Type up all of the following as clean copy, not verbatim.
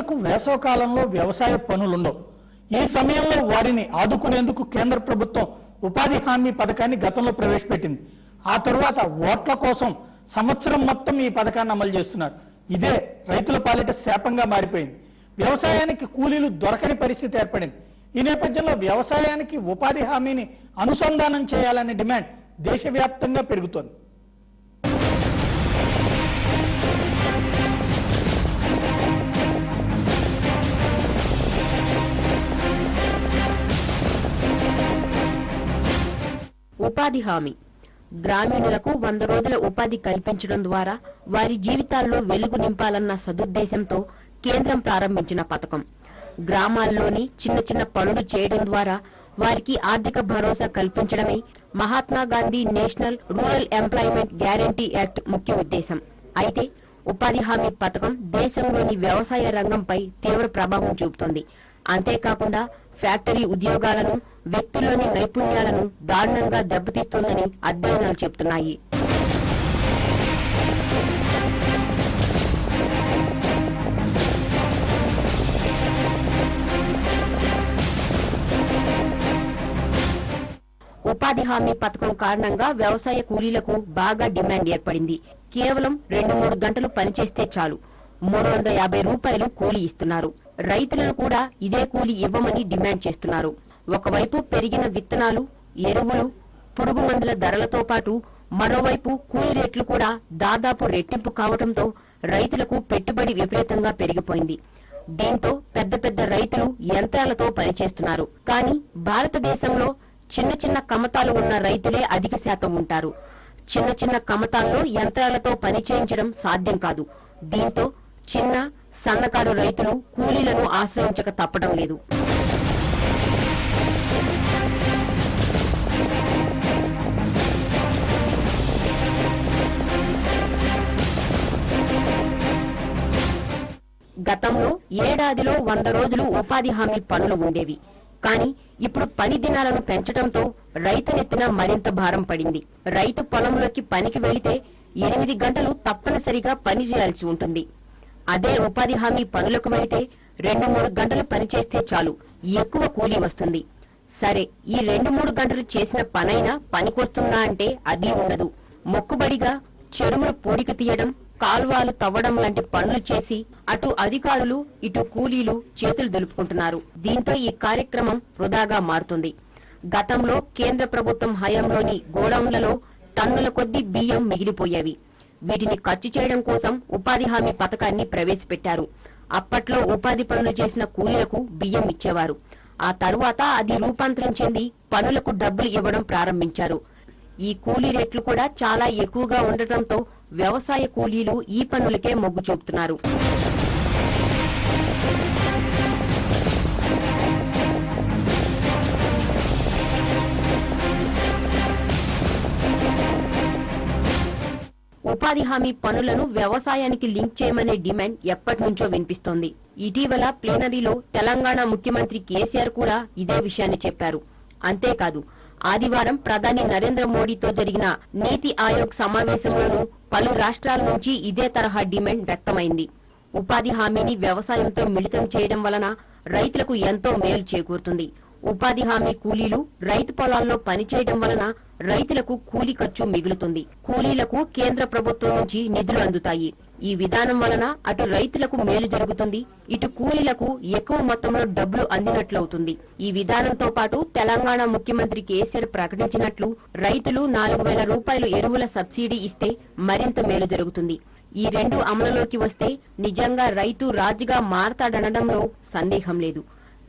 రైతులకు వేసవకాలంలో వ్యవసాయ పనులుండవు. ఈ సమయంలో వారిని ఆదుకునేందుకు కేంద్ర ప్రభుత్వం ఉపాధి హామీ పథకాన్ని గతంలో ప్రవేశపెట్టింది. ఆ తరువాత ఓట్ల కోసం సంవత్సరం మొత్తం ఈ పథకాన్ని అమలు చేస్తున్నారు. ఇదే రైతుల పాలిట శాపంగా మారిపోయింది. వ్యవసాయానికి కూలీలు దొరకని పరిస్థితి ఏర్పడింది. ఈ నేపథ్యంలో వ్యవసాయానికి ఉపాధి హామీని అనుసంధానం చేయాలనే డిమాండ్ దేశవ్యాప్తంగా పెరుగుతోంది. ఉపాధి హామీ గ్రామీణులకు 100 రోజుల ఉపాధి కల్పించడం ద్వారా వారి జీవితాల్లో వెలుగు నింపాలన్న సదుద్దేశంతో కేంద్రం ప్రారంభించిన పథకం. గ్రామాల్లోని చిన్న చిన్న పనులు చేయడం ద్వారా వారికి ఆర్థిక భరోసా కల్పించడమే Mahatma Gandhi national rural employment guarantee act ముఖ్య ఉద్దేశం. అయితే ఉపాధి హామీ పథకం దేశంలోని వ్యవసాయ రంగంపై తీవ్ర ప్రభావం చూపుతోంది. అంతేకాకుండా ఫ్యాక్టరీ ఉద్యోగాలను, వ్యక్తుల్లోని నైపుణ్యాలను దారుణంగా దెబ్బతీస్తోందని అధ్యయనాలు చెబుతున్నాయి. ఉపాధి హామీ పథకం కారణంగా వ్యవసాయ కూలీలకు బాగా డిమాండ్ ఏర్పడింది. కేవలం 2-3 గంటలు పనిచేస్తే చాలు 350 రూపాయలు కూలీ ఇస్తున్నారు. రైతులను కూడా ఇదే కూలీ ఇవ్వమని డిమాండ్ చేస్తున్నారు. ఒకవైపు పెరిగిన విత్తనాలు, ఎరువులు, పురుగు మందుల ధరలతో పాటు మరోవైపు కూలీ రేట్లు కూడా దాదాపు రెట్టింపు కావడంతో రైతులకు పెట్టుబడి విపరీతంగా పెరిగిపోయింది. దీంతో పెద్ద పెద్ద రైతులు యంత్రాలతో పనిచేస్తున్నారు. కానీ భారతదేశంలో చిన్న చిన్న కమతాలు ఉన్న రైతులే అధిక శాతం ఉంటారు. చిన్న చిన్న కమతాల్లో యంత్రాలతో పని చేయించడం సాధ్యం కాదు. దీంతో చిన్న సన్నకారు రైతులు కూలీలను ఆశ్రయించక తప్పడం లేదు. గతంలో ఏడాదిలో 100 రోజులు ఉపాధి హామీ పనులు ఉండేవి. కానీ ఇప్పుడు పని దినాలను పెంచడంతో రైతునెత్తిన మరింత భారం పడింది. రైతు పొలంలోకి పనికి వెళితే 8 గంటలు తప్పనిసరిగా పని చేయాల్సి ఉంటుంది. అదే ఉపాధి హామీ పనులకు వెళితే 2-3 గంటలు పనిచేస్తే చాలు, ఎక్కువ కూలీ వస్తుంది. సరే, ఈ 2-3 గంటలు చేసిన పనైనా పనికొస్తుందా అంటే అది ఉండదు. మొక్కుబడిగా చెరువులు పూడికి తీయడం, కాల్వాలు తవ్వడం లాంటి పనులు చేసి అటు అధికారులు ఇటు కూలీలు చేతులు దులుపుకుంటున్నారు. దీంతో ఈ కార్యక్రమం వృధాగా మారుతుంది. గతంలో కేంద్ర ప్రభుత్వం హయాంలోని గోడౌన్లలో టన్నుల కొద్దీ బియ్యం మిగిలిపోయేవి. వీటిని ఖర్చు చేయడం కోసం ఉపాధి హామీ పథకాన్ని ప్రవేశపెట్టారు. అప్పట్లో ఉపాధి పనులు చేసిన కూలీలకు బియ్యం ఇచ్చేవారు. ఆ తరువాత అది రూపాంతరం చెంది పనులకు డబ్బులు ఇవ్వడం ప్రారంభించారు. ఈ కూలీ రేట్లు కూడా చాలా ఎక్కువగా ఉండటంతో వ్యవసాయ కూలీలు ఈ పనులకే మొగ్గు చూపుతున్నారు. ఉపాధి హామీ పనులను వ్యవసాయానికి లింక్ చేయమనే డిమాండ్ ఎప్పటి నుంచో వినిపిస్తోంది. ఇటీవల ప్లీనరీలో తెలంగాణ ముఖ్యమంత్రి కేసీఆర్ కూడా ఇదే విషయాన్ని చెప్పారు. అంతేకాదు, ఆదివారం ప్రధాని నరేంద్ర మోడీతో జరిగిన నీతి ఆయోగ్ సమావేశంలోనూ పలు రాష్ట్రాల నుంచి ఇదే తరహా డిమాండ్ వ్యక్తమైంది. ఉపాధి హామీని వ్యవసాయంతో మిళితం చేయడం వలన రైతులకు ఎంతో మేలు చేకూరుతుంది. ఉపాధి హామీ కూలీలు రైతు పొలాల్లో పనిచేయడం వలన రైతులకు కూలీ ఖర్చు మిగులుతుంది. కూలీలకు కేంద్ర ప్రభుత్వం నుంచి నిధులు అందుతాయి. ఈ విధానం వలన అటు రైతులకు మేలు జరుగుతుంది, ఇటు కూలీలకు ఎక్కువ మొత్తంలో డబ్బులు అందినట్లవుతుంది. ఈ విధానంతో పాటు తెలంగాణ ముఖ్యమంత్రి కేసీఆర్ ప్రకటించినట్లు రైతులు 4,000 రూపాయలు ఎరువుల సబ్సిడీ ఇస్తే మరింత మేలు జరుగుతుంది. ఈ రెండు అమలులోకి వస్తే నిజంగా రైతు రాజుగా మారతాడనడంలో సందేహం లేదు.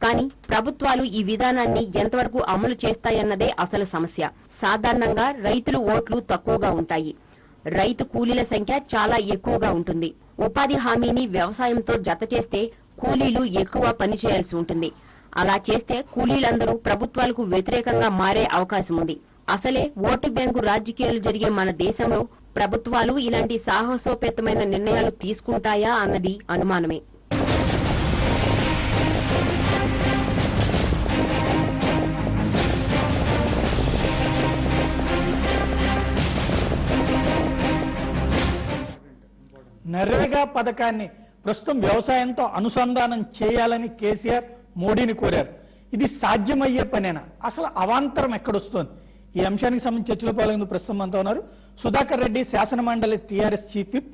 కానీ ప్రభుత్వాలు ఈ విధానాన్ని ఎంతవరకు అమలు చేస్తాయన్నదే అసలు సమస్య. సాధారణంగా రైతులు ఓట్లు తక్కువగా ఉంటాయి. రైతు కూలీల సంఖ్య చాలా ఎక్కువగా ఉంటుంది. ఉపాధి హామీని వ్యవసాయంతో జత చేస్తే కూలీలు ఎక్కువ పని చేయాల్సి ఉంటుంది. అలా చేస్తే కూలీలందరూ ప్రభుత్వాలకు వ్యతిరేకంగా మారే అవకాశం ఉంది. అసలే ఓటు బ్యాంకు రాజకీయాలు జరిగే మన దేశంలో ప్రభుత్వాలు ఇలాంటి సాహసోపేతమైన నిర్ణయాలు తీసుకుంటాయా అన్నది అనుమానమే. నరేగా పథకాన్ని ప్రస్తుతం వ్యవసాయంతో అనుసంధానం చేయాలని కేసీఆర్ మోడీని కోరారు. ఇది సాధ్యమయ్యే పనేనా? అసలు అవాంతరం ఎక్కడొస్తోంది? ఈ అంశానికి సంబంధించి చర్చలో పాల్గొంటూ ప్రస్తుతం అంతా ఉన్నారు సుధాకర్ రెడ్డి, శాసన మండలి TRS chief whip,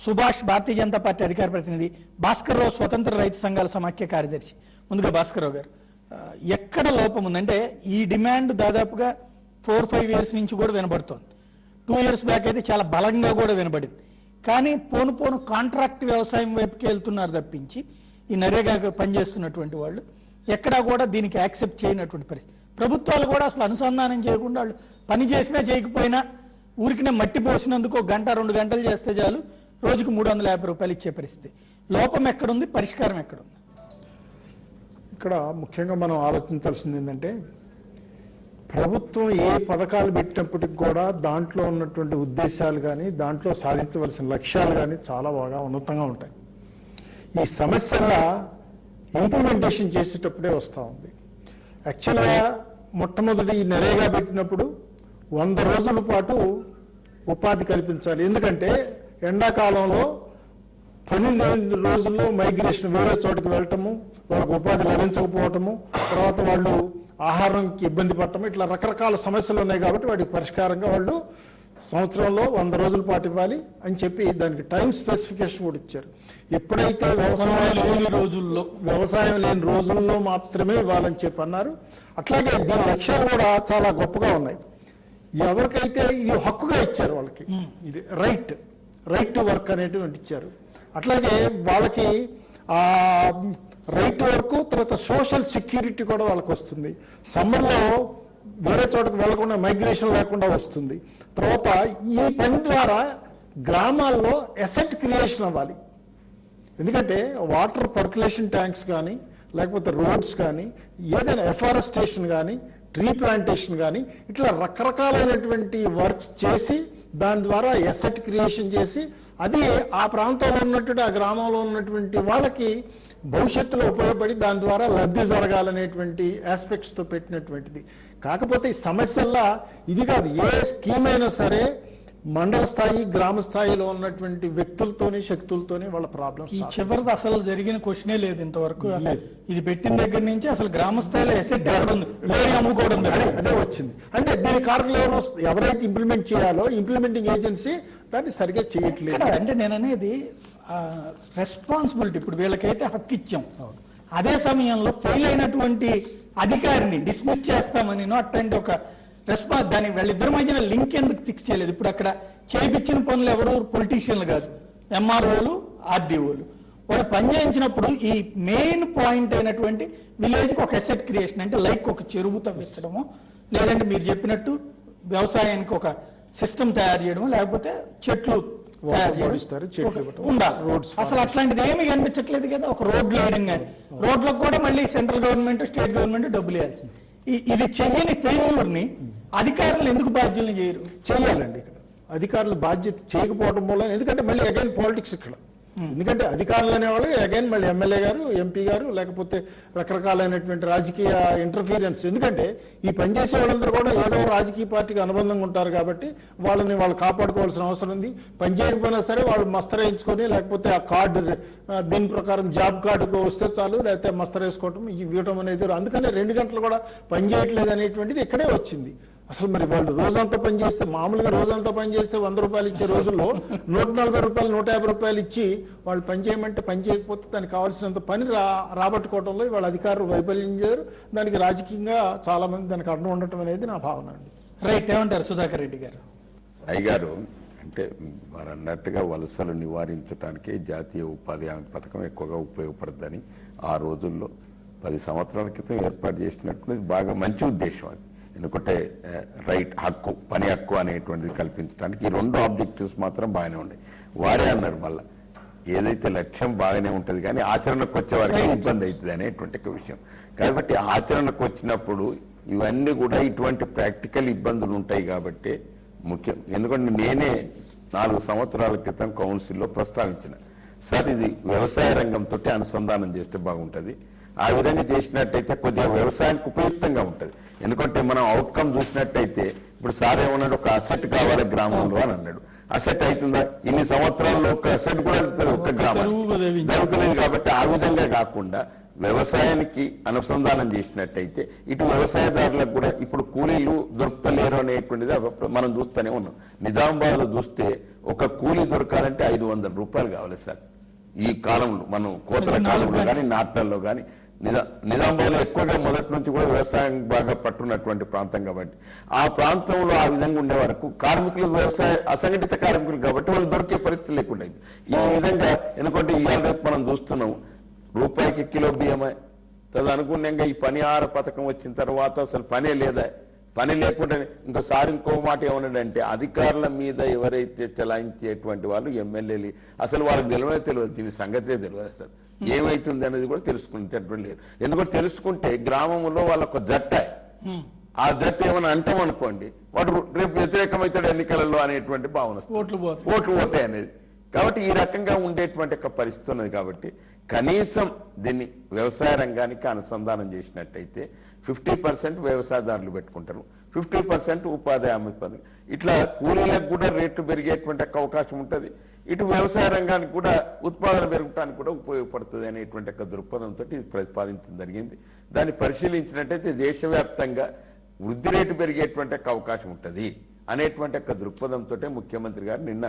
Subhash Bharatiya Janata party అధికార ప్రతినిధి, భాస్కర్ రావు స్వతంత్ర రైతు సంఘాల సమాఖ్య కార్యదర్శి. ముందుగా భాస్కర్ రావు గారు, ఎక్కడ లోపం ఉందంటే ఈ డిమాండ్ దాదాపుగా 4-5 ఇయర్స్ నుంచి కూడా వినబడుతోంది. 2 ఇయర్స్ బ్యాక్ అయితే చాలా బలంగా కూడా వినబడింది. కానీ పోను కాంట్రాక్ట్ వ్యవసాయం వైపుకి వెళ్తున్నారు తప్పించి ఈ నరేగా పనిచేస్తున్నటువంటి వాళ్ళు ఎక్కడా కూడా దీనికి యాక్సెప్ట్ చేయనటువంటి పరిస్థితి. ప్రభుత్వాలు కూడా అసలు అనుసంధానం చేయకుండా వాళ్ళు పని చేసినా చేయకపోయినా ఊరికినే మట్టి పోసినందుకు 1-2 గంటలు చేస్తే చాలు రోజుకు 350 రూపాయలు ఇచ్చే పరిస్థితి. లోపం ఎక్కడుంది? పరిష్కారం ఎక్కడుంది? ఇక్కడ ముఖ్యంగా మనం ఆలోచించాల్సింది ఏంటంటే ప్రభుత్వం ఏ పథకాలు పెట్టినప్పటికి కూడా దాంట్లో ఉన్నటువంటి ఉద్దేశాలు కానీ దాంట్లో సాధించవలసిన లక్ష్యాలు కానీ చాలా బాగా ఉన్నతంగా ఉంటాయి. ఈ సమస్యల ఇంప్లిమెంటేషన్ చేసేటప్పుడే వస్తూ ఉంది. యాక్చువల్గా మొట్టమొదటి ఈ నరేగా పెట్టినప్పుడు 100 రోజుల పాటు ఉపాధి కల్పించాలి. ఎందుకంటే ఎండాకాలంలో 12 రోజుల్లో మైగ్రేషన్ వేరే చోటుకి వెళ్ళటము, వాళ్ళకు ఉపాధి లభించకపోవటము, తర్వాత వాళ్ళు ఆహారంకి ఇబ్బంది పడటము, ఇట్లా రకరకాల సమస్యలు ఉన్నాయి. కాబట్టి వాటికి పరిష్కారంగా వాళ్ళు సంవత్సరంలో 100 రోజుల పాటు ఇవ్వాలి అని చెప్పి దానికి టైం స్పెసిఫికేషన్ కూడా ఇచ్చారు. ఎప్పుడైతే వ్యవసాయం లేని రోజుల్లో మాత్రమే ఇవ్వాలని చెప్పి అన్నారు. అట్లాగే దీని లక్ష్యాలు కూడా చాలా గొప్పగా ఉన్నాయి. ఎవరికైతే ఇది హక్కుగా ఇచ్చారు వాళ్ళకి, ఇది రైట్ టు వర్క్ అనేటువంటి ఇచ్చారు. అట్లాగే వాళ్ళకి రైట్ టు వర్క్, తర్వాత సోషల్ సెక్యూరిటీ కూడా వాళ్ళకి వస్తుంది. సమ్మర్లో వేరే చోటకు వెళ్లకుండా మైగ్రేషన్ లేకుండా వస్తుంది. తర్వాత ఈ పని ద్వారా గ్రామాల్లో అసెట్ క్రియేషన్ అవ్వాలి. ఎందుకంటే వాటర్ పర్కులేషన్ ట్యాంక్స్ కానీ, లేకపోతే రోడ్స్ కానీ, ఏదైనా ఎఫారెస్టేషన్ కానీ, ట్రీ ప్లాంటేషన్ కానీ, ఇట్లా రకరకాలైనటువంటి వర్క్ చేసి దాని ద్వారా అసెట్ క్రియేషన్ చేసి అది ఆ ప్రాంతంలో ఉన్నటువంటి ఆ గ్రామంలో ఉన్నటువంటి వాళ్ళకి భవిష్యత్తులో ఉపయోగపడి దాని ద్వారా లబ్ధి జరగాలనేటువంటి ఆస్పెక్ట్స్తో పెట్టినటువంటిది. కాకపోతే ఈ సమస్యల్లా ఇది కాదు, ఏ స్కీమ్ అయినా సరే మండల స్థాయి, గ్రామ స్థాయిలో ఉన్నటువంటి వ్యక్తులతోని శక్తులతోని వాళ్ళ ప్రాబ్లమ్స్. ఈ చివరిది అసలు జరిగిన క్వశ్చనే లేదు ఇంతవరకు. ఇది పెట్టిన దగ్గర నుంచి అసలు గ్రామ స్థాయిలో ఎసెట్ అమ్ముకోవడం అదే వచ్చింది. అంటే దీని కారణంలో ఎవరైతే ఇంప్లిమెంట్ చేయాలో ఇంప్లిమెంటింగ్ ఏజెన్సీ దాన్ని సరిగ్గా చేయట్లేదు. అంటే నేను అనేది రెస్పాన్సిబిలిటీ. ఇప్పుడు వీళ్ళకైతే హక్కు ఇచ్చాం, అదే సమయంలో ఫెయిల్ అయినటువంటి అధికారిని డిస్మిస్ చేస్తామని అట్లాంటి ఒక రెస్పాన్స్, దాని వీళ్ళిద్దరి మధ్యన లింక్ ఎందుకు ఫిక్స్ చేయలేదు? ఇప్పుడు అక్కడ చేయించిన పనులు ఎవరు పొలిటీషియన్లు కాదు, ఎంఆర్ఓలు, ఆర్డీఓలు. వాళ్ళు పనిచేయించినప్పుడు ఈ మెయిన్ పాయింట్ అయినటువంటి విలేజ్కి ఒక అసెట్ క్రియేషన్, అంటే లైక్ ఒక చెరువు తవ్వించడము, లేదంటే మీరు చెప్పినట్టు వ్యవసాయానికి ఒక సిస్టమ్ తయారు చేయడము, లేకపోతే చెట్లు తయారు చేయడం ఉండాలి. అసలు అట్లాంటిది ఏమీ కనిపించట్లేదు కదా. ఒక రోడ్లు వేయడం కానీ, రోడ్లకు కూడా మళ్ళీ సెంట్రల్ గవర్నమెంట్, స్టేట్ గవర్నమెంట్ డబ్బులు వేయాల్సింది. ఇది చెయ్యని ఫెయిల్యూర్ని అధికారులు ఎందుకు బాధ్యులను చేయరు? చేయాలండి. ఇక్కడ అధికారులు బాధ్యత చేయకపోవడం వల్ల, ఎందుకంటే మళ్ళీ అగైన్ పాలిటిక్స్ ఇక్కడ. ఎందుకంటే అధికారులు అనేవాళ్ళు అగైన్ మళ్ళీ ఎమ్మెల్యే గారు, ఎంపీ గారు, లేకపోతే రకరకాలైనటువంటి రాజకీయ ఇంటర్ఫీరెన్స్. ఎందుకంటే ఈ పనిచేసే వాళ్ళందరూ కూడా ఏదో రాజకీయ పార్టీకి అనుబంధంగా ఉంటారు కాబట్టి వాళ్ళు కాపాడుకోవాల్సిన అవసరం ఉంది. పని చేయకపోయినా సరే వాళ్ళు మస్తరేయించుకొని, లేకపోతే ఆ కార్డు దీని ప్రకారం జాబ్ కార్డుకు వస్తే చాలు, లేకపోతే మస్తరేసుకోవటం ఇవ్వటం అనేది. అందుకనే 2 గంటలు కూడా పని చేయట్లేదు అనేటువంటిది ఇక్కడే వచ్చింది. అసలు మరి వాళ్ళు రోజంతా పనిచేస్తే, మామూలుగా రోజంతా పనిచేస్తే 100 రూపాయలు ఇచ్చే రోజుల్లో 140 రూపాయలు, 150 రూపాయలు ఇచ్చి వాళ్ళు పని చేయమంటే పని చేయకపోతే దానికి కావాల్సినంత పని రాబట్టుకోవడంలో వాళ్ళ అధికారులు వైఫల్యం చేయరు. దానికి రాజకీయంగా చాలా మంది దానికి అడ్డం ఉండటం అనేది నా భావన అండి. రైట్, ఏమంటారు సుధాకర్ రెడ్డి గారు? అయ్యగారు, అంటే వారు అన్నట్టుగా వలసలు నివారించడానికి జాతీయ ఉపాధి హామీ పథకం ఎక్కువగా ఉపయోగపడుతుందని ఆ రోజుల్లో 10 సంవత్సరాల క్రితం ఏర్పాటు చేసినట్టు బాగా మంచి ఉద్దేశం అది. ఎందుకంటే హక్కు, పని హక్కు అనేటువంటిది కల్పించడానికి ఈ 2 ఆబ్జెక్టివ్స్ మాత్రం బాగానే ఉన్నాయి. వారే అన్నారు మళ్ళా ఏదైతే లక్ష్యం బాగానే ఉంటుంది కానీ ఆచరణకు వచ్చే వారికి ఇబ్బంది అవుతుంది అనేటువంటి ఒక విషయం. కాబట్టి ఆచరణకు వచ్చినప్పుడు ఇవన్నీ కూడా ఇటువంటి ప్రాక్టికల్ ఇబ్బందులు ఉంటాయి కాబట్టి ముఖ్యం. ఎందుకంటే నేనే 4 సంవత్సరాల క్రితం కౌన్సిల్లో ప్రస్తావించిన, సార్ ఇది వ్యవసాయ రంగంతో అనుసంధానం చేస్తే బాగుంటుంది, ఆ విధంగా చేసినట్టయితే కొద్దిగా వ్యవసాయానికి ఉపయుక్తంగా ఉంటుంది. ఎందుకంటే మనం అవుట్కమ్ చూసినట్టయితే ఇప్పుడు సార్ ఏమన్నాడు, ఒక అసెట్ కావాలి గ్రామంలో అని అన్నాడు. అసెట్ అవుతుందా? ఇన్ని సంవత్సరాల్లో ఒక అసెట్ కూడా ఒక్క గ్రామం జరుగుతున్నది. కాబట్టి ఆ విధంగా కాకుండా వ్యవసాయానికి అనుసంధానం చేసినట్టయితే ఇటు వ్యవసాయదారులకు కూడా ఇప్పుడు కూలీలు దొరుకుతలేరు అనేటువంటిది మనం చూస్తూనే ఉన్నాం. నిజామాబాద్లో చూస్తే ఒక కూలీ దొరకాలంటే 500 రూపాయలు కావాలి సార్. ఈ కాలంలో మనం కోతల కాలంలో కానీ నాట్లలో కానీ నిజామాబాద్లో ఎక్కువగా మొదటి నుంచి కూడా వ్యవసాయం బాగా పట్టున్నటువంటి ప్రాంతం కాబట్టి ఆ ప్రాంతంలో ఆ విధంగా ఉండే వరకు కార్మికులు వ్యవసాయ అసంఘటిత కార్మికులు కాబట్టి వాళ్ళు దొరికే పరిస్థితి లేకుండా ఈ విధంగా. ఎందుకంటే ఇవాళ రేపు మనం చూస్తున్నాం రూపాయికి కిలో బియ్యమే. తదనుగుణంగా ఈ పనిహార పథకం వచ్చిన తర్వాత అసలు పనే లేదా? పని లేకుండా ఇంకోసారి ఇంకో మాట ఏమన్నాడంటే అధికారుల మీద ఎవరైతే చలాయించేటువంటి వాళ్ళు ఎమ్మెల్యేలు అసలు వాళ్ళకి తెలియదు, దీని సంగతే తెలియదు అసలు ఏమైతుంది అనేది కూడా తెలుసుకునేటటువంటి లేదు. ఎందుకంటే తెలుసుకుంటే గ్రామంలో వాళ్ళొక జట్ట, ఆ జట్టు ఏమైనా అంటామనుకోండి వాడు రేపు వ్యతిరేకమవుతాడు ఎన్నికలలో అనేటువంటి భావన, ఓట్లు పోతాయి అనేది. కాబట్టి ఈ రకంగా ఉండేటువంటి ఒక పరిస్థితి ఉన్నది. కాబట్టి కనీసం దీన్ని వ్యవసాయ రంగానికి అనుసంధానం చేసినట్టయితే 50% వ్యవసాయదారులు పెట్టుకుంటారు, 50% ఉపాధి హామీ పథకం. ఇట్లా కూలీలకు కూడా రేట్లు పెరిగేటువంటి అవకాశం ఉంటుంది. ఇటు వ్యవసాయ రంగానికి కూడా ఉత్పాదన పెరగడానికి కూడా ఉపయోగపడుతుంది అనేటువంటి ఒక దృక్పథంతో ఇది ప్రతిపాదించడం జరిగింది. దాన్ని పరిశీలించినట్టయితే దేశవ్యాప్తంగా వృద్ధి రేటు పెరిగేటువంటి అవకాశం ఉంటుంది అనేటువంటి ఒక దృక్పథంతో ముఖ్యమంత్రి గారు నిన్న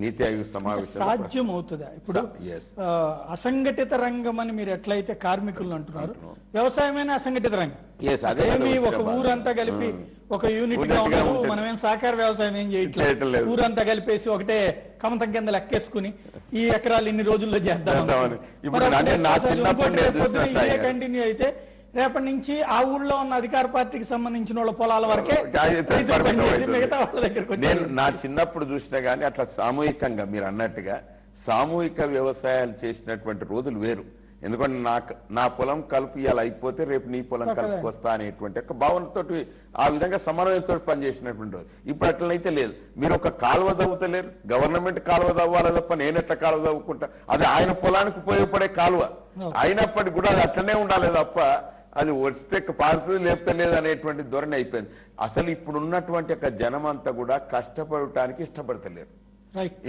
నీతి ఆయోగ్ సమావేశం సాధ్యం అవుతుందా? ఇప్పుడు అసంఘటిత రంగం అని మీరు ఎట్లయితే కార్మికులు అంటున్నారు, వ్యవసాయమైన అసంఘటిత రంగం. ఒక ఊరంతా కలిపి ఒక యూనిట్ గా ఉండదు. మనమేం సహకార వ్యవసాయం ఏం చేయట్లేదు. ఊరంతా కలిపేసి ఒకటే కమతం కింద లెక్కేసుకుని ఈ ఎకరాలు ఇన్ని రోజుల్లో చేద్దాం. కంటిన్యూ అయితే రేపటి నుంచి ఆ ఊళ్ళో ఉన్న అధికార పార్టీకి సంబంధించిన వాళ్ళ పొలాల వరకే మిగతా వాళ్ళ దగ్గర. నేను నా చిన్నప్పుడు చూసినా కానీ అట్లా సామూహికంగా మీరు అన్నట్టుగా సామూహిక వ్యవసాయాలు చేసినటువంటి రోజులు వేరు. ఎందుకంటే నా పొలం కలుపు ఇవాళ అయిపోతే రేపు నీ పొలం కలుపు వస్తా అనేటువంటి ఒక భావనతో ఆ విధంగా సమన్వయంతో పనిచేసినటువంటి రోజు. ఇప్పుడు అట్లనైతే లేదు. మీరు ఒక కాలువ తవ్వుతలేరు, గవర్నమెంట్ కాలువ తవ్వాలి తప్ప నేనెట్లా కాలువ తవ్వుకుంటా, అది ఆయన పొలానికి ఉపయోగపడే కాలువ అయినప్పటికీ కూడా అది అట్లనే ఉండాలి తప్ప అది వస్తే పారుతుంది లేకపోతే లేదు అనేటువంటి ధోరణి అయిపోయింది. అసలు ఇప్పుడు ఉన్నటువంటి ఒక జనం అంతా కూడా కష్టపడటానికి ఇష్టపడతలేరు.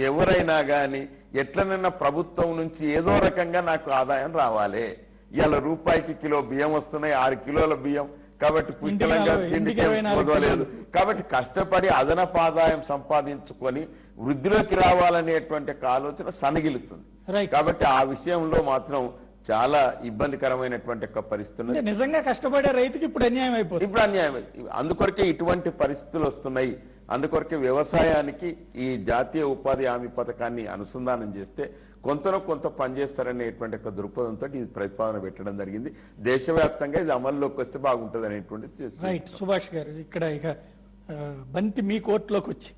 ఎవరైనా కానీ ఎట్లనైనా ప్రభుత్వం నుంచి ఏదో రకంగా నాకు ఆదాయం రావాలి. ఇవాళ రూపాయికి కిలో బియ్యం వస్తున్నాయి, 6 కిలోల బియ్యం. కాబట్టి పుష్కలంగా తిండికి కుదవలేదు. కాబట్టి కష్టపడి అదనపు ఆదాయం సంపాదించుకొని వృద్ధిలోకి రావాలనేటువంటి ఆలోచన సనగిలుతుంది. కాబట్టి ఆ విషయంలో మాత్రం చాలా ఇబ్బందికరమైనటువంటి ఒక పరిస్థితి. నిజంగా కష్టపడే రైతుకి ఇప్పుడు అన్యాయం అయిపోతుంది. ఇప్పుడు అన్యాయం. అందుకొరకే ఇటువంటి పరిస్థితులు వస్తున్నాయి. అందుకొరకే వ్యవసాయానికి ఈ జాతీయ ఉపాధి హామీ పథకాన్ని అనుసంధానం చేస్తే కొంత పనిచేస్తారనేటువంటి ఒక దృక్పథంతో ఇది ప్రతిపాదన పెట్టడం జరిగింది. దేశవ్యాప్తంగా ఇది అమల్లోకి వస్తే బాగుంటుంది అనేటువంటి. రైట్ సుభాష్ గారు, ఇక్కడ ఇక బంతి మీ కోర్టులోకి వచ్చి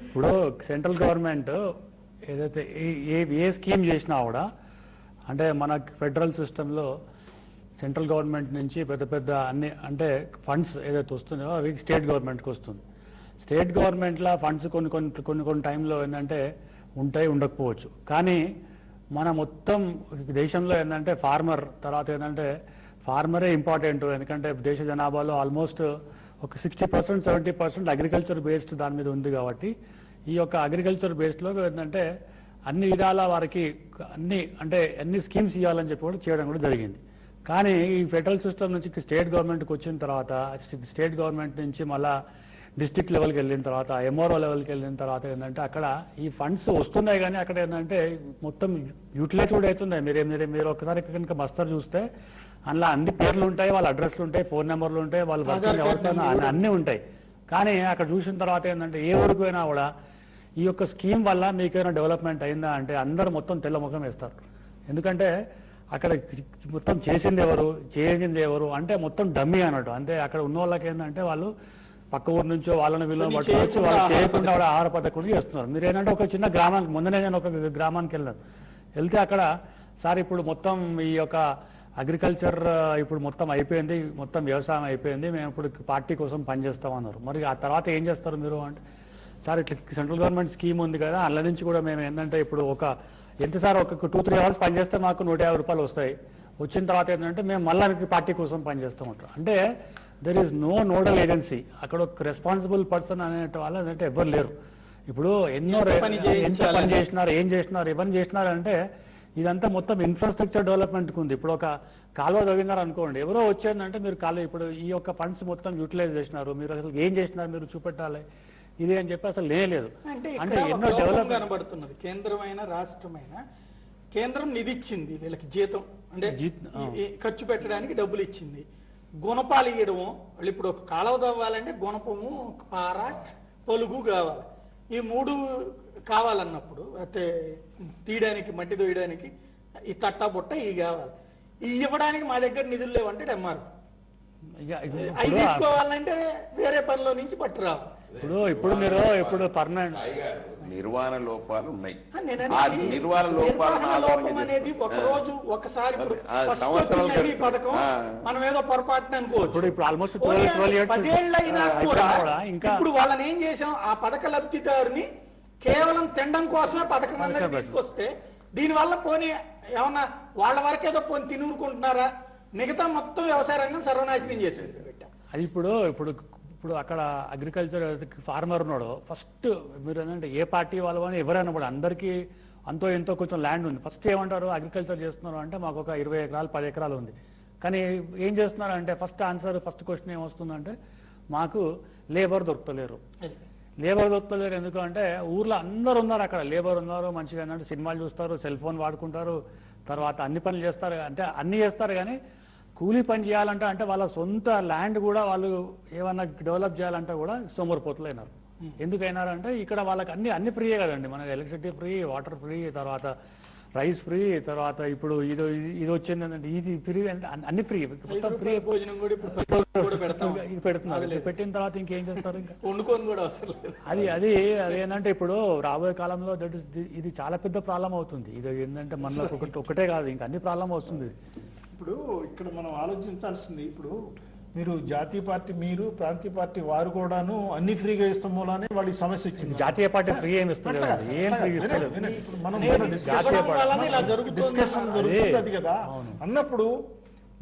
ఇప్పుడు సెంట్రల్ గవర్నమెంట్ ఏదైతే ఏ స్కీమ్ చేసినా కూడా అంటే మన ఫెడరల్ సిస్టంలో సెంట్రల్ గవర్నమెంట్ నుంచి పెద్ద అన్ని అంటే ఫండ్స్ ఏదైతే వస్తుందో అవి స్టేట్ గవర్నమెంట్కి వస్తుంది. స్టేట్ గవర్నమెంట్లో ఫండ్స్ కొన్ని టైంలో ఏంటంటే ఉంటాయి, ఉండకపోవచ్చు. కానీ మన మొత్తం దేశంలో ఏంటంటే ఫార్మర్ తర్వాత ఏంటంటే ఫార్మరే ఇంపార్టెంట్. ఎందుకంటే దేశ జనాభాలో ఆల్మోస్ట్ ఒక 60% 70% అగ్రికల్చర్ బేస్డ్ దాని మీద ఉంది. కాబట్టి ఈ యొక్క అగ్రికల్చర్ బేస్డ్లో ఏంటంటే అన్ని విధాల వారికి అన్ని స్కీమ్స్ ఇవ్వాలని చెప్పి కూడా చేయడం కూడా జరిగింది. కానీ ఈ ఫెడరల్ సిస్టమ్ నుంచి స్టేట్ గవర్నమెంట్కి వచ్చిన తర్వాత స్టేట్ గవర్నమెంట్ నుంచి మళ్ళా డిస్ట్రిక్ట్ లెవెల్కి వెళ్ళిన తర్వాత ఎంఆర్ఓ లెవెల్కి వెళ్ళిన తర్వాత ఏంటంటే అక్కడ ఈ ఫండ్స్ వస్తున్నాయి కానీ అక్కడ ఏంటంటే మొత్తం యూటిలైజ్ కూడా అవుతున్నాయి. మీరు ఒకసారి కనుక మస్తర్ చూస్తే అందులో అన్ని పేర్లు ఉంటాయి, వాళ్ళ అడ్రస్లు ఉంటాయి, ఫోన్ నెంబర్లు ఉంటాయి, వాళ్ళు వర్కింగ్ అవర్స్ అన్నీ ఉంటాయి. కానీ అక్కడ చూసిన తర్వాత ఏంటంటే ఏ ఊరికి పోయినా కూడా ఈ యొక్క స్కీమ్ వల్ల మీకైనా డెవలప్మెంట్ అయిందా అంటే అందరూ మొత్తం తెల్లముఖం వేస్తారు. ఎందుకంటే అక్కడ మొత్తం చేసింది ఎవరు, చేయింది ఎవరు అంటే మొత్తం డమ్మీ అన్నట్టు. అంటే అక్కడ ఉన్న వాళ్ళకి ఏంటంటే వాళ్ళు పక్క ఊరు నుంచో వాళ్ళని వీళ్ళని పట్టుకోవచ్చు, వాళ్ళు చేయకుండా కూడా ఆహార పథకం చేస్తున్నారు. మీరు ఏంటంటే ఒక చిన్న గ్రామానికి మొన్ననే నేను ఒక గ్రామానికి వెళ్తే అక్కడ సార్ ఇప్పుడు మొత్తం ఈ యొక్క అగ్రికల్చర్ ఇప్పుడు మొత్తం అయిపోయింది, మొత్తం వ్యవసాయం అయిపోయింది, మేము ఇప్పుడు పార్టీ కోసం పనిచేస్తామన్నారు. మరి ఆ తర్వాత ఏం చేస్తారు మీరు అంటే సార్ ఇట్లా సెంట్రల్ గవర్నమెంట్ స్కీమ్ ఉంది కదా, అందులో నుంచి కూడా మేము ఏంటంటే ఇప్పుడు ఎంత సార్ ఒక 2-3 అవర్స్ పనిచేస్తే మాకు 150 రూపాయలు వస్తాయి. వచ్చిన తర్వాత ఏంటంటే మేము మళ్ళీ పార్టీ కోసం పనిచేస్తామంటారు. అంటే there is no nodal agency. అక్కడ ఒక రెస్పాన్సిబుల్ పర్సన్ అనే వాళ్ళు అంటే ఎవరు లేరు. ఇప్పుడు ఎన్నో ఎంత పని చేసినారు, ఏం చేసినారు, ఇవన్నీ చేసినారు అంటే ఇదంతా మొత్తం ఇన్ఫ్రాస్ట్రక్చర్ డెవలప్మెంట్కి ఉంది. ఇప్పుడు ఒక కాలువ తవ్వినారు అనుకోండి, ఎవరో వచ్చేందంటే మీరు కాలువ ఇప్పుడు ఈ యొక్క ఫండ్స్ మొత్తం యూటిలైజ్ చేసినారు, మీరు అసలు ఏం చేసినారు మీరు చూపెట్టాలి ఇది అని చెప్పి అసలు లేదు. అంటే ఎన్నో డెవలప్ కనబడుతున్నది. కేంద్రమైన రాష్ట్రమైన కేంద్రం నిధి ఇచ్చింది వీళ్ళకి జీతం అంటే ఖర్చు పెట్టడానికి డబ్బులు ఇచ్చింది. గుణపాలు ఇవ్వడము, వాళ్ళు ఇప్పుడు ఒక కాలువ తవ్వాలంటే గుణపము, పార, పలుగు కావాలి. ఈ 3 కావాలన్నప్పుడు అయితే తీయడానికి, మట్టి తోయడానికి ఈ తట్టా బుట్ట ఇవి కావాలి. ఇవి ఇవ్వడానికి మా దగ్గర నిధులు లేవంటే ఎంఆర్ అవి తీసుకోవాలంటే వేరే పనిలో నుంచి పట్టురావాలి. ఇప్పుడు మీరు ఇప్పుడు పర్మనెంట్ నిర్వహణ లోపాలు ఉన్నాయి. నిర్వహణ లోపం అనేది ఒక రోజు ఒకసారి ఈ పథకం మనం ఏదో పొరపాటున అనుకోవచ్చు. ఇప్పుడు ఆల్మోస్ట్ 12 years 10 ఏళ్ళైనా కూడా ఇప్పుడు వాళ్ళని ఏం చేశాం, ఆ పథక లబ్ధిదారుని కేవలం తినడం కోసమే పథకం అందరికి తీసుకొస్తే దీనివల్ల పోనీ ఏమన్నా వాళ్ళ వరకేదో పోనీ తినూరుకుంటున్నారా? మిగతా మొత్తం వ్యవసాయ రంగం సర్వనాశనం చేసేది. అది ఇప్పుడు అక్కడ అగ్రికల్చర్ ఫార్మర్ ఉన్నాడు, ఫస్ట్ మీరు ఏంటంటే ఏ పార్టీ వాళ్ళు అని ఎవరైనా కూడా అందరికీ అంతో ఎంతో కొంచెం ల్యాండ్ ఉంది. ఫస్ట్ ఏమంటారు, అగ్రికల్చర్ చేస్తున్నారు అంటే మాకు ఒక 20 ఎకరాలు 10 ఎకరాలు ఉంది. కానీ ఏం చేస్తున్నారు అంటే ఫస్ట్ క్వశ్చన్ ఏమొస్తుందంటే మాకు లేబర్ దొరుకుతలేరు. లేబర్ దొరుకుతలేరు ఎందుకు అంటే ఊర్లో అందరు ఉన్నారు, అక్కడ లేబర్ ఉన్నారు, మంచిగా ఏంటంటే సినిమాలు చూస్తారు, సెల్ ఫోన్ వాడుకుంటారు, తర్వాత అన్ని పనులు చేస్తారు, అంటే అన్ని చేస్తారు. కానీ కూలీ పని చేయాలంటే అంటే వాళ్ళ సొంత ల్యాండ్ కూడా వాళ్ళు ఏమన్నా డెవలప్ చేయాలంటే కూడా సోమరిపోతులైనారు. ఎందుకైనారంటే ఇక్కడ వాళ్ళకి అన్ని ఫ్రీయే కదండి, మనకి ఎలక్ట్రిసిటీ ఫ్రీ, వాటర్ ఫ్రీ, తర్వాత రైస్ ఫ్రీ, తర్వాత ఇప్పుడు ఇది వచ్చిందంటే ఇది ఫ్రీ, అన్ని ఫ్రీ, మొత్తం ఫ్రీ. ఇది పెడుతున్నారు, పెట్టిన తర్వాత ఇంకేం చేస్తారు, ఇంకా వండుకొని కూడా అదేంటంటే ఇప్పుడు రాబోయే కాలంలో ఇది చాలా పెద్ద ప్రాబ్లం అవుతుంది. ఇది ఏంటంటే మనలో ఒకటే కాదు, ఇంకా అన్ని ప్రాబ్లం వస్తుంది. ఇప్పుడు ఇక్కడ మనం ఆలోచించాల్సింది, ఇప్పుడు మీరు జాతీయ పార్టీ, మీరు ప్రాంతీయ పార్టీ వారు కూడాను అన్ని ఫ్రీగా ఇస్తాం మూలానే వాళ్ళకి సమస్య వచ్చింది. జాతీయ పార్టీ ఫ్రీ ఏమి ఇస్తుంది, ఏం ఫ్రీ ఇస్తలేదు. డిస్కషన్ జరుగుతుంది అది కదా అన్నప్పుడు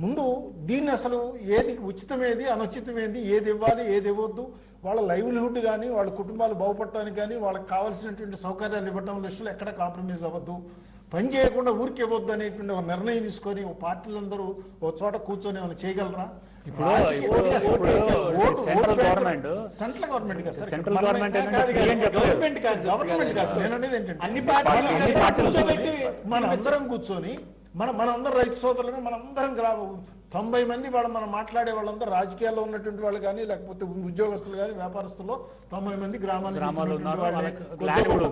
ముందు దీన్ని అసలు ఏది ఉచితమేది, అనుచితమేది, ఏది ఇవ్వాలి, ఏది ఇవ్వద్దు, వాళ్ళ లైవ్లీహుడ్ కానీ వాళ్ళ కుటుంబాలు బాగుపడటానికి కానీ వాళ్ళకి కావాల్సినటువంటి సౌకర్యాలు ఇవ్వడం విషయంలో ఎక్కడ కాంప్రమైజ్ అవ్వద్దు, పని చేయకుండా ఊరికి ఇవ్వద్దు అనేటువంటి ఒక నిర్ణయం తీసుకొని పార్టీలందరూ ఒక చోట కూర్చొని ఏమైనా చేయగలరా? సెంట్రల్ గవర్నమెంట్ నేననేది ఏంటంటే అన్ని పార్టీలు మన అందరం కూర్చొని మనందరం రైతు సోదరులుగా మనందరం 90 మంది మనం మాట్లాడే వాళ్ళందరూ రాజకీయాల్లో ఉన్నటువంటి వాళ్ళు కానీ లేకపోతే ఉద్యోగస్తులు కానీ వ్యాపారస్తుల్లో 90 మంది గ్రామాలు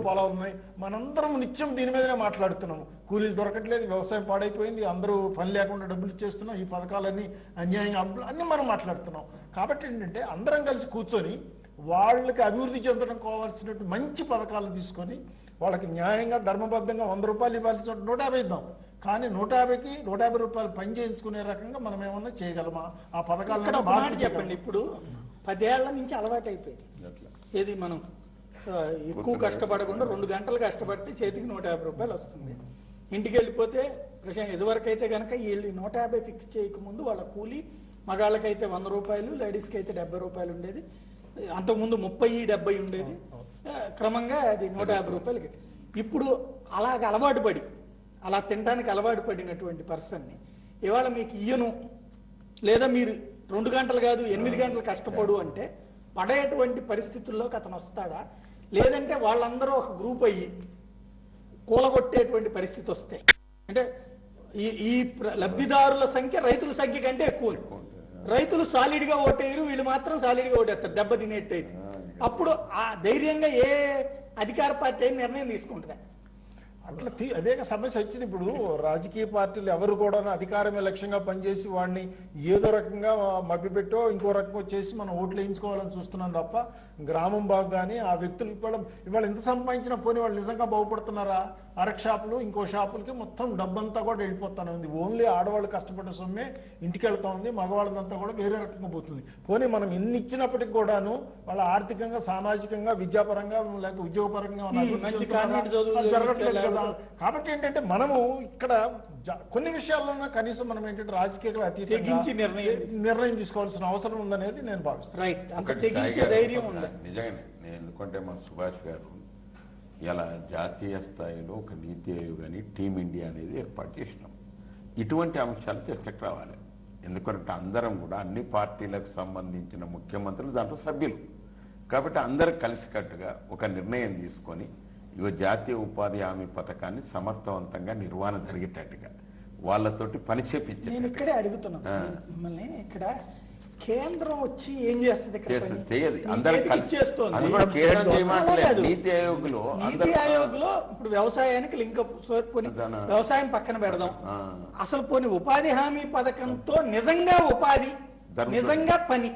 పొలాలు ఉన్నాయి. మనందరం నిత్యం దీని మీదనే మాట్లాడుతున్నాము. కూలీలు దొరకట్లేదు, వ్యవసాయం పాడైపోయింది, అందరూ పని లేకుండా డబ్బులు ఇచ్చేస్తున్నాం, ఈ పథకాలన్నీ అన్యాయంగా అన్ని మనం మాట్లాడుతున్నాం. కాబట్టి ఏంటంటే అందరం కలిసి కూర్చొని వాళ్ళకి అభివృద్ధి చెందడం కావాల్సినట్టు మంచి పథకాలను తీసుకొని వాళ్ళకి న్యాయంగా ధర్మబద్ధంగా 100 రూపాయలు ఇవ్వాల్సిన 150 ఇద్దాం. కానీ 150కి 150 రూపాయలు పని చేయించుకునే రకంగా మనం ఏమన్నా చేయగలమా? ఆ పథకాలు చెప్పండి. ఇప్పుడు 10 ఏళ్ల నుంచి అలవాటు అయిపోయింది. ఏది మనం ఎక్కువ కష్టపడకుండా 2 గంటలు కష్టపడితే చేతికి 150 రూపాయలు వస్తుంది. ఇంటికి వెళ్ళిపోతే ఇదివరకు అయితే కనుక వీళ్ళు 150 ఫిక్స్ చేయకముందు వాళ్ళ కూలీ మగాళ్ళకైతే 100 రూపాయలు, లేడీస్కి అయితే 70 రూపాయలు ఉండేది. అంతకుముందు 30-70 ఉండేది. క్రమంగా అది 150 రూపాయలకి. ఇప్పుడు అలాగ అలవాటు పడి అలా తినడానికి అలవాటు పడినటువంటి పర్సన్ని ఇవాళ మీకు ఇయ్యను, లేదా మీరు 2 గంటలు కాదు 8 గంటలు కష్టపడు అంటే పడేటువంటి పరిస్థితుల్లోకి అతను వస్తాడా? లేదంటే వాళ్ళందరూ ఒక గ్రూప్ అయ్యి కూలగొట్టేటువంటి పరిస్థితి వస్తే అంటే ఈ లబ్ధిదారుల సంఖ్య రైతుల సంఖ్య కంటే ఎక్కువ. రైతులు సాలిడ్గా ఓటేయరు, వీళ్ళు మాత్రం సాలిడ్గా ఓటేస్తారు దెబ్బ తినేట్టయితే. అప్పుడు ఆ ధైర్యంగా ఏ అధికార పార్టీ నిర్ణయం తీసుకుంటుందా? అట్లా అదే సమస్య వచ్చింది. ఇప్పుడు రాజకీయ పార్టీలు ఎవరు కూడా అధికారమే లక్ష్యంగా పనిచేసి వాడిని ఏదో రకంగా మభ్యపెట్టో ఇంకో రకంగా చేసి మనం ఓట్లు వేయించుకోవాలని చూస్తున్నాం తప్ప గ్రామం బాగు కానీ ఆ వ్యక్తులు ఇవాళ ఎంత సంపాదించినా పోనీ వాళ్ళు నిజంగా బాగుపడుతున్నారా? అరక్ షాపులు ఇంకో షాపులకి మొత్తం డబ్బంతా కూడా వెళ్ళిపోతానే ఉంది. ఓన్లీ ఆడవాళ్ళు కష్టపడ్డ సొమ్మే ఇంటికి వెళ్తా ఉంది, మగవాళ్ళదంతా కూడా వేరే రకంగా పోతుంది. పోనీ మనం ఇన్ని ఇచ్చినప్పటికి కూడాను వాళ్ళ ఆర్థికంగా, సామాజికంగా, విద్యాపరంగా లేకపోతే ఉద్యోగపరంగా ఉన్న అభివృద్ధి మంచి చెందుతున్నారా? కాన్వెంట్ చదువులు అది జరగట్లేదు చదివితే కదా. కాబట్టి ఏంటంటే మనము ఇక్కడ కొన్ని విషయాల్లో కనీసం మనం ఏంటంటే రాజకీయాలు తెగించి నిర్ణయం తీసుకోవాల్సిన అవసరం ఉందనేది నేను భావిస్తాను. రైట్, అంత ఒకటి తెగించే సాయి గారు, ధైర్యం ఉంది. నిజంగానే నేను ఎందుకంటే మా సుభాష్ గారు ఇలా జాతీయ స్థాయిలో ఒక నీతి ఆయోగ్ అని టీమ్ ఇండియా అనేది ఏర్పాటు చేసినాం. ఇటువంటి అంశాలు చర్చకు రావాలి. ఎందుకంటే అందరం కూడా అన్ని పార్టీలకు సంబంధించిన ముఖ్యమంత్రులు దాంట్లో సభ్యులు కాబట్టి అందరూ కలిసికట్టుగా ఒక నిర్ణయం తీసుకొని ఇగో జాతీయ ఉపాధి హామీ పథకాన్ని సమర్థవంతంగా నిర్వహణ జరిగేటట్టుగా వాళ్ళతోటి పని నేను చేపించే ఇక్కడే అడుగుతున్నాను మిమ్మల్ని, ఇక్కడ కేంద్రం వచ్చి ఏం చేస్తుంది ఇక్కడ పని? చేయదు నీతి అందరూ ఆయోగ్ కలిసి ఇచ్చేస్తోంది. అది కూడా కేంద్రం అలాగే చేయమంటలేదు. అది. నీతి ఆయోగ్లో నీతి ఆయోగ్లో ఇప్పుడు వ్యవసాయానికి లింకప్ పోని దాని- వ్యవసాయం పక్కన పెడదాం. ఆ. అసలు పోని ఉపాధి హామీ పథకంతో నిజంగా ఉపాధి, జరుగుతుంది. నిజంగా పని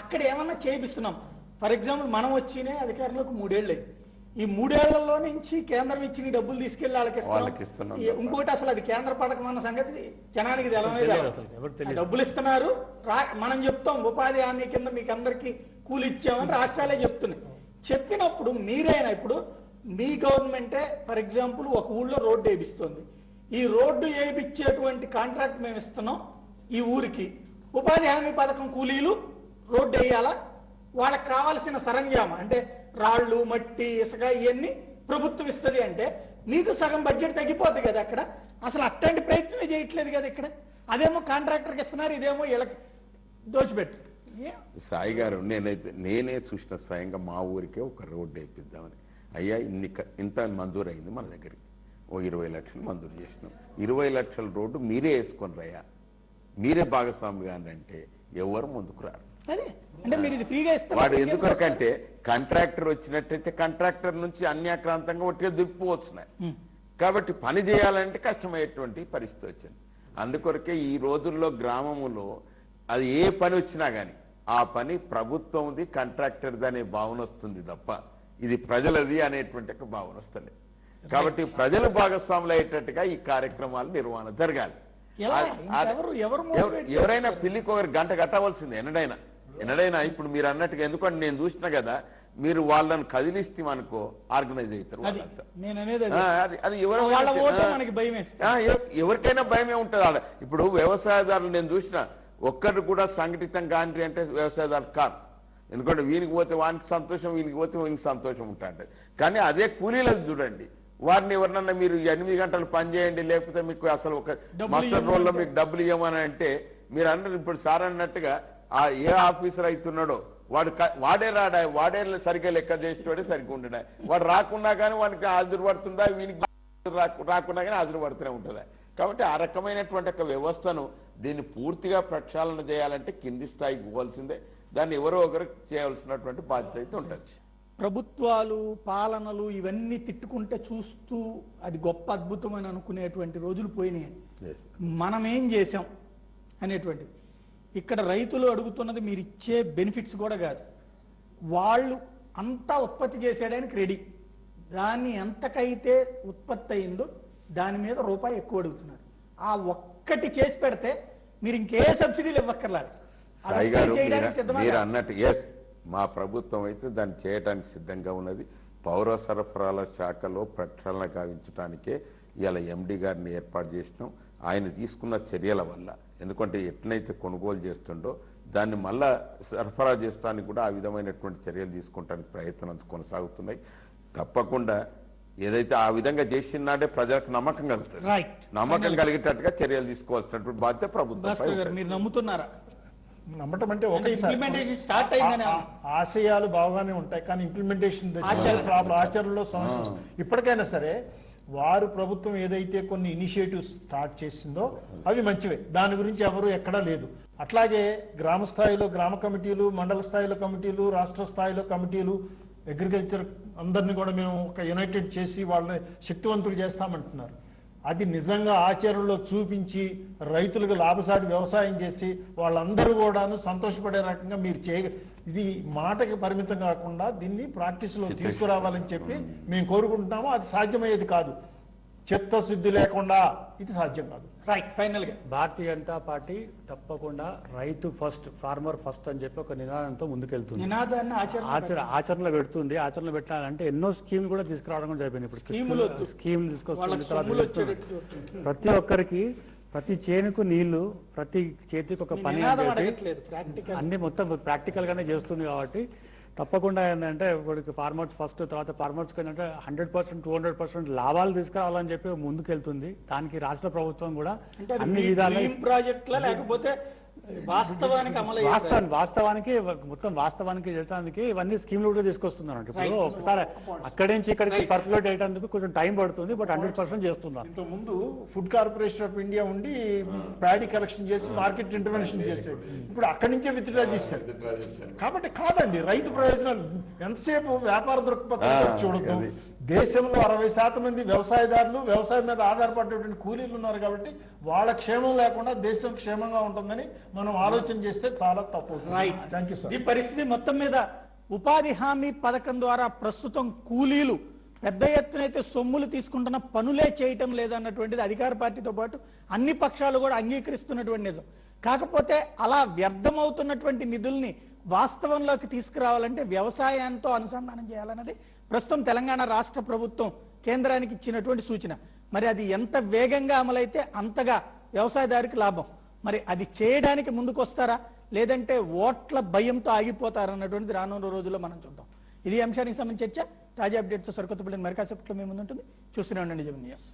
అక్కడ ఏమన్నా చేపిస్తున్నాం. ఫర్ ఎగ్జాంపుల్ మనం వచ్చినే అధికారంలోకి 3 ఏళ్ళు అయింది. ఈ 3 ఏళ్లలో నుంచి కేంద్రం ఇచ్చిన ఈ డబ్బులు తీసుకెళ్లి వాళ్ళకి ఇస్తున్నాం. ఇంకోటి అసలు అది కేంద్ర పథకం అన్న సంగతి జనానికి తెలవనే తెలియదు తెలవదు. అసలు, ఎవరికి తెలియదు. ఆ డబ్బులు ఇస్తున్నారు, మనం చెప్తాం ఉపాధి హామీ కింద మీకు అందరికీ కూలి ఇచ్చామని రాష్ట్రాలే చెప్తున్నాయి. చెప్పినప్పుడు మీరైనా ఇప్పుడు మీ గవర్నమెంటే ఫర్ ఎగ్జాంపుల్ ఒక ఊళ్ళో రోడ్డు వేయిస్తుంది. ఈ రోడ్డు వేయించేటువంటి కాంట్రాక్ట్ మేము ఇస్తున్నాం ఈ ఊరికి. ఉపాధి హామీ పథకం కూలీలు రోడ్డు వేయాలా, వాళ్ళకి కావాల్సిన సరంజామా అంటే రాళ్ళు, మట్టి, ఇసుక ఇవన్నీ ప్రభుత్వం ఇస్తుంది అంటే మీకు సగం బడ్జెట్ తగ్గిపోతుంది కదా. అక్కడ అసలు అట్లాంటి ప్రయత్నమే చేయట్లేదు కదా. ఇక్కడ అదేమో కాంట్రాక్టర్కి ఇస్తున్నారు, ఇదేమో వీళ్ళకి దోచిపెట్టు. సాయి గారు నేనే చూసిన స్వయంగా మా ఊరికే ఒక రోడ్డు వేయిద్దామని. అయ్యా ఇంత మంజూరు అయింది మన దగ్గరికి, ఓ 20 లక్షలు మంజూరు చేసినాం. 20 లక్షల రోడ్డు మీరే వేసుకొని రయ్యా, మీరే భాగస్వామిగా అంటే ఎవరు ముందుకు రారు. అదే అంటే మీరు ఇది ఫ్రీగా వాడు ఇస్తారు. ఎందుకొరకంటే కాంట్రాక్టర్ వచ్చినట్టయితే కాంట్రాక్టర్ నుంచి అన్యాక్రాంతంగా ఒట్టిగా దుప్పిపోతున్నాయి. కాబట్టి పని చేయాలంటే కష్టమయ్యేటువంటి పరిస్థితి వచ్చింది. అందుకొరకే ఈ రోజుల్లో గ్రామములో అది ఏ పని వచ్చినా కానీ ఆ పని ప్రభుత్వంది, కాంట్రాక్టర్ది అనే భావన వస్తుంది తప్ప ఇది ప్రజలది అనేటువంటి ఒక భావన వస్తలేదు. కాబట్టి ప్రజలు భాగస్వాములు అయ్యేటట్టుగా ఈ కార్యక్రమాలు నిర్వహణ జరగాలి. ఎలా? ఎవరు motivate ఎవరైనా పెళ్లికి ఒకరు గంట కట్టవలసింది ఎన్నడైనా ఇప్పుడు మీరు అన్నట్టుగా. ఎందుకంటే నేను చూసినా కదా, మీరు వాళ్ళని కదిలిస్తామనుకో ఆర్గనైజ్ అవుతారు అది వాళ్ళంతా. నేను అనేది అది ఎవరు వాళ్ళ ఓటే మనకి భయం వేస్తుంది. ఎవరికైనా భయమే ఉంటుంది ఆడ. ఇప్పుడు వ్యవసాయదారులు నేను చూసిన ఒక్కరు కూడా సంఘటితం కాండి అంటే వ్యవసాయదారులు కాదు. ఎందుకంటే వీనికి పోతే వానికి సంతోషం, వీనికి పోతే వీనికి సంతోషం ఉంటుంది. కానీ అదే కూలీలకు చూడండి, వారిని ఎవరినన్నా మీరు 8 గంటలు పని చేయండి లేకపోతే మీకు అసలు ఒక మస్టర్ రోల్లో మీకు డబ్బులు ఇవ్వమని అంటే మీరు అన్నారు. ఇప్పుడు సార్ అన్నట్టుగా ఆ ఏ ఆఫీసర్ అవుతున్నాడో వాడే రాడా, వాడే సరిగ్గా లెక్క చేసేటోడే సరిగ్గా ఉండడా. వాడు రాకున్నా కానీ వానికి హాజరు పడుతుందా, వీనికి రాకున్నా కానీ హాజరు పడుతూనే ఉంటుందా. కాబట్టి ఆ రకమైనటువంటి ఒక వ్యవస్థను దీన్ని పూర్తిగా ప్రక్షాళన చేయాలంటే కింది స్థాయికి పోవాల్సిందే. దాన్ని ఎవరో ఒకరు చేయవలసినటువంటి బాధ్యత అయితే ఉంటుంది. ప్రభుత్వాలు, పాలనలు ఇవన్నీ తిట్టుకుంటే చూస్తూ అది గొప్ప అద్భుతం అని అనుకునేటువంటి రోజులు పోయినాయి. మనం ఏం చేశాం అనేటువంటిది. ఇక్కడ రైతులు అడుగుతున్నది మీరు ఇచ్చే బెనిఫిట్స్ కూడా కాదు, వాళ్ళు అంతా ఉత్పత్తి చేసేయడానికి రెడీ. దాన్ని ఎంతకైతే ఉత్పత్తి అయిందో దాని మీద రూపాయి ఎక్కువ అడుగుతున్నారు. ఆ ఒక్కటి చేసి పెడితే మీరు ఇంకే సబ్సిడీలు ఇవ్వక్కర్లేదు. సాయి గారు మీరు అన్నట్టు ఎస్, మా ప్రభుత్వం అయితే దాన్ని చేయడానికి సిద్ధంగా ఉన్నది. పౌర సరఫరాల శాఖలో ప్రక్షాళన గావించడానికే ఇలా ఎండి గారిని ఏర్పాటు చేసినాం. ఆయన తీసుకున్న చర్యల వల్ల, ఎందుకంటే ఎట్లయితే కొనుగోలు చేస్తుండో దాన్ని మళ్ళా సరఫరా చేయడానికి కూడా ఆ విధమైనటువంటి చర్యలు తీసుకుంటానికి ప్రయత్నం కొనసాగుతున్నాయి. తప్పకుండా ఏదైతే ఆ విధంగా చేసినాడే ప్రజలకు నమ్మకం కలుగుతుంది. నమ్మకం కలిగేటట్టుగా చర్యలు తీసుకోవాల్సినటువంటి బాధ్యత ప్రభుత్వం. మీరు నమ్ముతున్నారా? నమ్మటం అంటే ఇంప్లిమెంటేషన్ స్టార్ట్ అయిందని ఆశయాలు బాగానే ఉంటాయి, కానీ ఇంప్లిమెంటేషన్ ఆచరణలో సమస్య. ఇప్పటికైనా సరే వారు ప్రభుత్వం ఏదైతే కొన్ని ఇనిషియేటివ్స్ స్టార్ట్ చేసిందో అవి మంచివే, దాని గురించి ఎవరు ఎక్కడా లేదు. అట్లాగే గ్రామ స్థాయిలో గ్రామ కమిటీలు, మండల స్థాయిలో కమిటీలు, రాష్ట్ర స్థాయిలో కమిటీలు, అగ్రికల్చర్ అందరినీ కూడా మేము ఒక యునైటెడ్ చేసి వాళ్ళని శక్తివంతులు చేస్తామంటున్నారు. అది నిజంగా ఆచరణలో చూపించి రైతులకు లాభసాటి వ్యవసాయం చేసి వాళ్ళందరూ కూడాను సంతోషపడే రకంగా మీరు ఇది మాటకి పరిమితం కాకుండా దీన్ని ప్రాక్టీస్లో తీసుకురావాలని చెప్పి మేము కోరుకుంటున్నాము. అది సాధ్యమయ్యేది కాదు. చిత్తశుద్ధి లేకుండా ఇది సాధ్యం కాదు. రైట్, ఫైనల్ గా భారతీయ జనతా పార్టీ తప్పకుండా రైతు ఫస్ట్, ఫార్మర్ ఫస్ట్ అని చెప్పి ఒక నినాదంతో ముందుకెళ్తుంది. నినాదాన్ని ఆచరణలో పెడుతుంది. ఆచరణలో పెట్టాలంటే ఎన్నో స్కీమ్లు కూడా తీసుకురావడం కూడా జరిగింది. ఇప్పుడు స్కీములు వద్దు. స్కీమ్ తీసుకొస్తుంది. తర్వాత సొమ్ములు వచ్చేటట్టు చూస్తుంది. ప్రతి ఒక్కరికి, ప్రతి చేనుకు నీళ్లు, ప్రతి చేతికి ఒక పని అని నినాదం చెప్పి అడగట్లేదు, ప్రాక్టికల్. అన్ని మొత్తం ప్రాక్టికల్ గానే చేస్తుంది. కాబట్టి తప్పకుండా ఏంటంటే ఇప్పుడు ఫార్మర్స్ ఫస్ట్, తర్వాత ఫార్మర్స్ ఏంటంటే 100%, 200% లాభాలు తీసుకురావాలని చెప్పి ముందుకెళ్తుంది. దానికి రాష్ట్ర ప్రభుత్వం కూడా అంటే అది అన్ని మీ విధాలు డ్రీమ్ ప్రాజెక్ట్ లా లేకపోతే వాస్తవానికి అమలు వాస్తవానికి చేయడానికి ఇవన్నీ స్కీమ్లు కూడా తీసుకొస్తున్నారు. ఇప్పుడు ఒకసారి అక్కడి నుంచి ఇక్కడికి పర్ఫెక్ట్ చేయడానికి కొంచెం టైం పడుతుంది, బట్ 100% చేస్తున్నారు. ఇంతకుముందు ఫుడ్ కార్పొరేషన్ ఆఫ్ ఇండియా ఉండి ప్యాడీ కలెక్షన్ చేసి మార్కెట్ ఇంటర్వెన్షన్ చేసేది. ఇప్పుడు అక్కడి నుంచే విత్డ్రా చేశారు. కాబట్టి కాదండి, రైతు ప్రయోజనాలు ఎంతసేపు వ్యాపార దృక్పథం చూడదు. దేశంలో 60% మంది వ్యవసాయదారులు, వ్యవసాయం మీద ఆధారపడేటువంటి కూలీలు ఉన్నారు. కాబట్టి వాళ్ళ క్షేమం లేకుండా దేశం క్షేమంగా ఉంటుందని మనం ఆలోచన చేస్తే చాలా తప్పు. Right, thank you sir. ఈ పరిస్థితి మొత్తం మీద ఉపాధి హామీ పథకం ద్వారా ప్రస్తుతం కూలీలు పెద్ద ఎత్తునైతే సొమ్ములు తీసుకుంటున్న పనులే చేయటం లేదన్నటువంటిది అధికార పార్టీతో పాటు అన్ని పక్షాలు కూడా అంగీకరిస్తున్నటువంటి నిజం. కాకపోతే అలా వ్యర్థమవుతున్నటువంటి నిధుల్ని వాస్తవంలోకి తీసుకురావాలంటే వ్యవసాయంతో అనుసంధానం చేయాలన్నది ప్రస్తుతం తెలంగాణ రాష్ట్ర ప్రభుత్వం కేంద్రానికి ఇచ్చినటువంటి సూచన. మరి అది ఎంత వేగంగా అమలైతే అంతగా వ్యవసాయదారుకి లాభం. మరి అది చేయడానికి ముందుకొస్తారా, లేదంటే ఓట్ల భయంతో ఆగిపోతారన్నటువంటిది రానున్న రోజుల్లో మనం చూద్దాం. ఇది అంశానికి సంబంధించి చర్చ. తాజా అప్డేట్స్ సరికొత్త పిల్లలు మరి కాసేపట్లో మీ ముందుంటుంది. చూస్తూనే ఉండండి జెమిని న్యూస్.